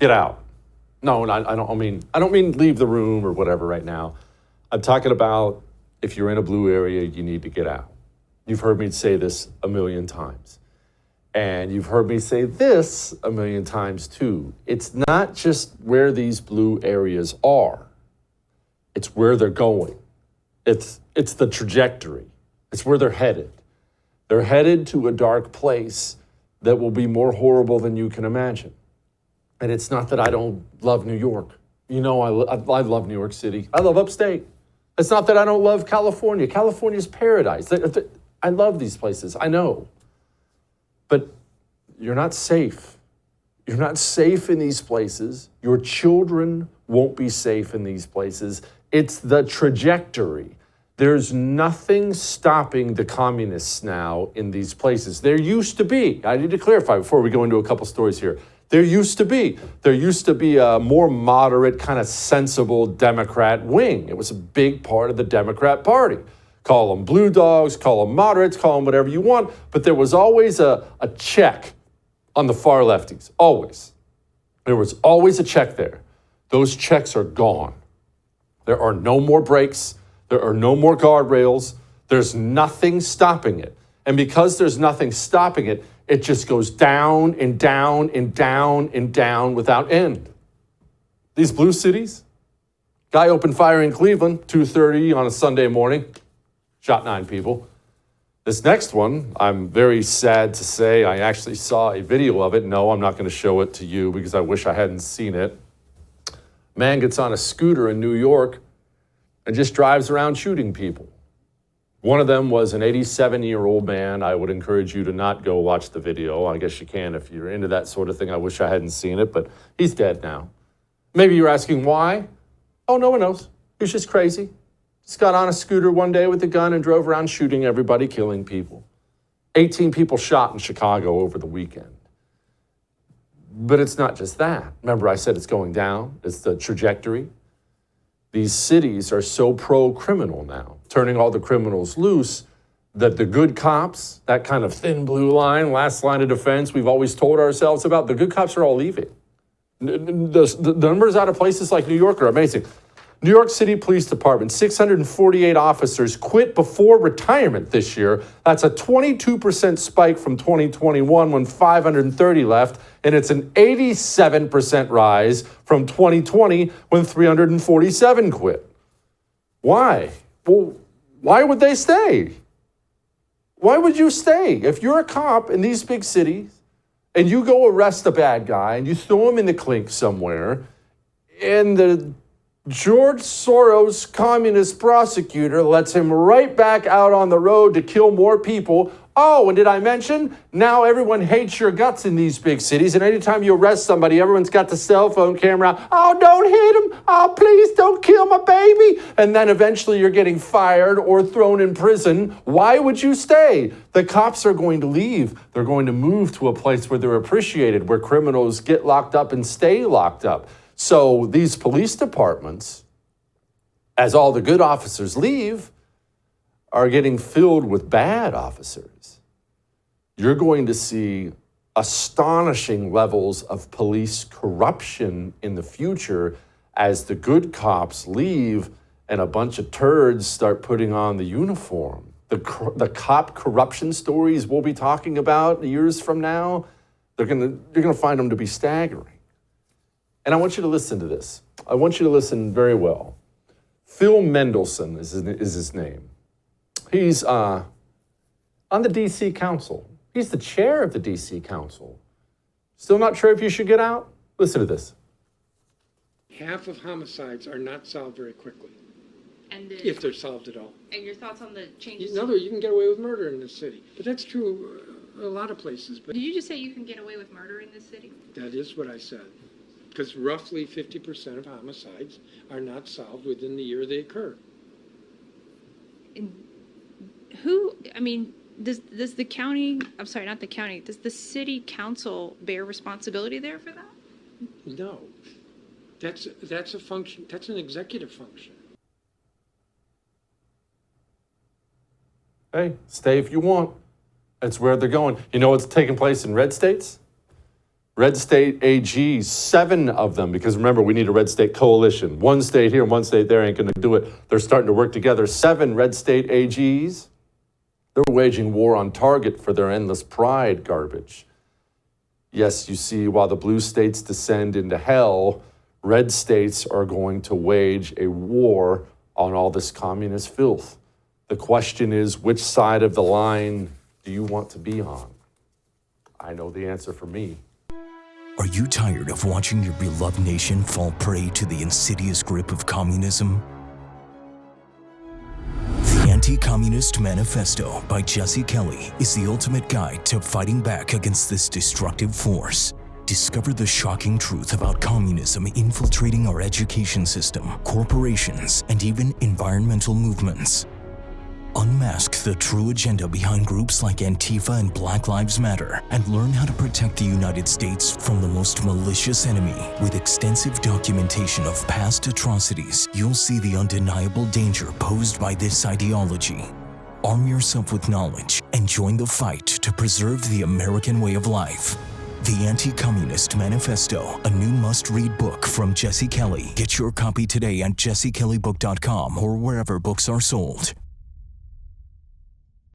get out. No, I don't mean leave the room or whatever right now. I'm talking about if you're in a blue area, you need to get out. You've heard me say this a million times. And you've heard me say this a million times too. It's not just where these blue areas are. It's where they're going. It's the trajectory. It's where they're headed. They're headed to a dark place that will be more horrible than you can imagine. And it's not that I don't love New York. You know, I love New York City. I love upstate. It's not that I don't love California. California's paradise. I love these places. I know. But you're not safe. You're not safe in these places. Your children won't be safe in these places. It's the trajectory. There's nothing stopping the communists now in these places. There used to be, I need to clarify before we go into a couple stories here. There used to be a more moderate, kind of sensible Democrat wing. It was a big part of the Democrat Party. Call them blue dogs, call them moderates, call them whatever you want. But there was always a check on the far lefties, always. There was always a check there. Those checks are gone. There are no more brakes. There are no more guardrails. There's nothing stopping it. And because there's nothing stopping it, it just goes down and down and down and down without end. These blue cities, guy opened fire in Cleveland, 2:30 on a Sunday morning, shot 9 people. This next one, I'm very sad to say, I actually saw a video of it. No, I'm not going to show it to you because I wish I hadn't seen it. Man gets on a scooter in New York and just drives around shooting people. One of them was an 87-year-old man. I would encourage you to not go watch the video. I guess you can if you're into that sort of thing. I wish I hadn't seen it, but he's dead now. Maybe you're asking why? Oh, no one knows. He's just crazy. Just got on a scooter one day with a gun and drove around shooting everybody, killing people. 18 people shot in Chicago over the weekend. But it's not just that. Remember, I said it's going down. It's the trajectory. These cities are so pro-criminal now, turning all the criminals loose, that the good cops, that kind of thin blue line, last line of defense we've always told ourselves about, the good cops are all leaving. The numbers out of places like New York are amazing. New York City Police Department, 648 officers quit before retirement this year. That's a 22% spike from 2021 when 530 left, and it's an 87% rise from 2020 when 347 quit. Why? Well, why would they stay? Why would you stay? If you're a cop in these big cities and you go arrest a bad guy and you throw him in the clink somewhere, and the George Soros communist prosecutor lets him right back out on the road to kill more people. Oh, and did I mention, now everyone hates your guts in these big cities, and anytime you arrest somebody, everyone's got the cell phone camera. Oh, don't hit him. Oh, please don't kill my baby. And then eventually you're getting fired or thrown in prison. Why would you stay? The cops are going to leave. They're going to move to a place where they're appreciated, where criminals get locked up and stay locked up. So these police departments, as all the good officers leave, are getting filled with bad officers. You're going to see astonishing levels of police corruption in the future as the good cops leave and a bunch of turds start putting on the uniform. The cop corruption stories we'll be talking about years from now, you're gonna find them to be staggering. And I want you to listen to this. I want you to listen very well. Phil Mendelson is his name. He's on the D.C. Council. He's the chair of the D.C. Council. Still not sure if you should get out? Listen to this. Half of homicides are not solved very quickly, And if they're solved at all. And your thoughts on the changes? In other words, you can get away with murder in this city. But that's true a lot of places. But Did you just say you can get away with murder in this city? that is what I said. Because roughly 50% of homicides are not solved within the year they occur. And does the county, I'm sorry, not the county, does the city council bear responsibility there for that? No. That's a function, that's an executive function. Hey, stay if you want. That's where they're going. You know what's taking place in red states? Red state AGs, 7 of them, because remember, we need a red state coalition. One state here, one state there ain't gonna do it. They're starting to work together. 7 red state AGs, they're waging war on Target for their endless pride garbage. Yes, you see, while the blue states descend into hell, red states are going to wage a war on all this communist filth. The question is, which side of the line do you want to be on? I know the answer for me. Are you tired of watching your beloved nation fall prey to the insidious grip of communism? The Anti-Communist Manifesto by Jesse Kelly is the ultimate guide to fighting back against this destructive force. Discover the shocking truth about communism infiltrating our education system, corporations, and even environmental movements. Unmask the true agenda behind groups like Antifa and Black Lives Matter and learn how to protect the United States from the most malicious enemy. With extensive documentation of past atrocities, you'll see the undeniable danger posed by this ideology. Arm yourself with knowledge and join the fight to preserve the American way of life. The Anti-Communist Manifesto, a new must-read book from Jesse Kelly. Get your copy today at jessekellybook.com or wherever books are sold.